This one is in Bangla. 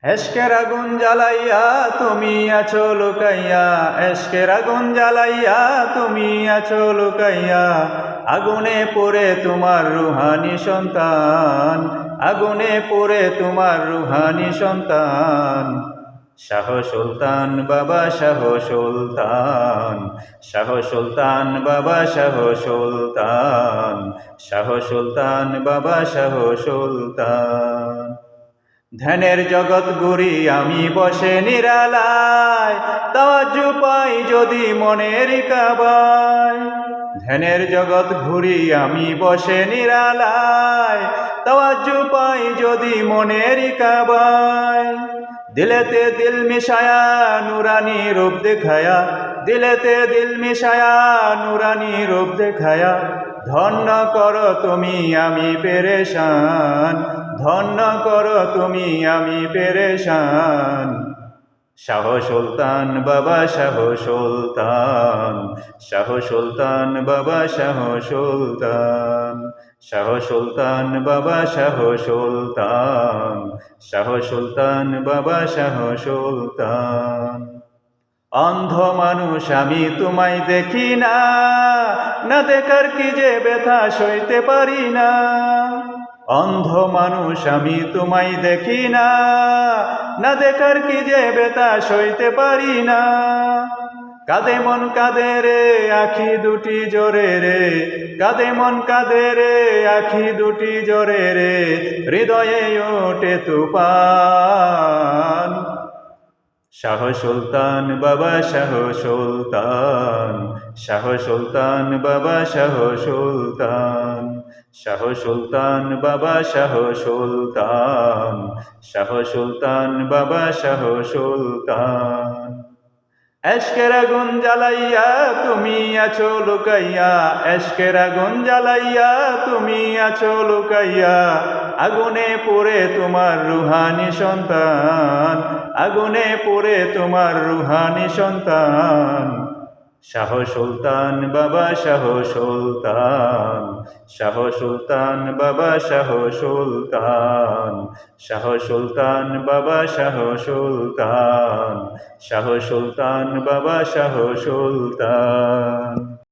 এশকের আগুন জ্বালাইয়া তুমি আছো লুকাইয়া, এশকের আগুন জ্বালাইয়া তুমি আছো লুকাইয়া। আগুনে পড়ে তোমার রুহানি সন্তান, আগুনে পড়ে তোমার রুহানি সন্তান। শাহ সুলতান বাবা শাহ সুলতান, শাহ সুলতান বাবা শাহ সুলতান, শাহ সুলতান বাবা শাহ সুলতান। ধ্যানের জগৎ ঘুরি আমি বসে নিরালায়, তাওয়াজ্জু পাই যদি মনের কাবায়। ধ্যানের জগৎ ঘুরি আমি বসে নিরালায়, তাওয়াজ্জু পাই যদি মনের কাবায়। দিলেতে দিল মিশায়া নুরানি রূপ দেখায়া, দিলেতে দিল মিশায়া নুরানি রূপ দেখায়া। ধন্য করো তুমি আমি পেরেশান, ধন্য করো তুমি আমি পেরেশান। শাহ সুলতান বাবা শাহ সুলতান, শাহ সুলতান বাবা শাহ সুলতান, শাহ সুলতান বাবা শাহ সুলতান, শাহ সুলতান বাবা শাহ সুলতান। অন্ধ মানুষ আমি তোমায় দেখি না, না দেখার কি যে ব্যথা সইতে পারি না। অন্ধ মানুষ আমি তোমায় দেখি না, না দেখার কি যে ব্যথা সইতে পারি না। কাঁদে মন কাঁদে রে আখি দুটি জোরে রে, কাঁদে মন কাঁদে রে আখি দুটি জোরে রে। হৃদয়ে ওঠে তুফান। শাহ সুলতান বাবা শাহ সুলতান, শাহ সুলতান বাবা শাহ সুলতান, শাহ সুলতান বাবা শাহ সুলতান, শাহ সুলতান বাবা শাহ সুলতান। এশকের আগুন জ্বালাইয়া তুমি আছো লুকাইয়া, এশকের আগুন জ্বালাইয়া তুমি আছো লুকাইয়া। আগুনে পড়ে তোমার রুহানি সন্তান, আগুনে পড়ে তোমার রুহানি সন্তান। শাহ সুলতান বাবা শাহ সুলতান, শাহ সুলতান বাবা শাহ সুলতান, শাহ সুলতান বাবা শাহ সুলতান, শাহ সুলতান বাবা শাহ সুলতান।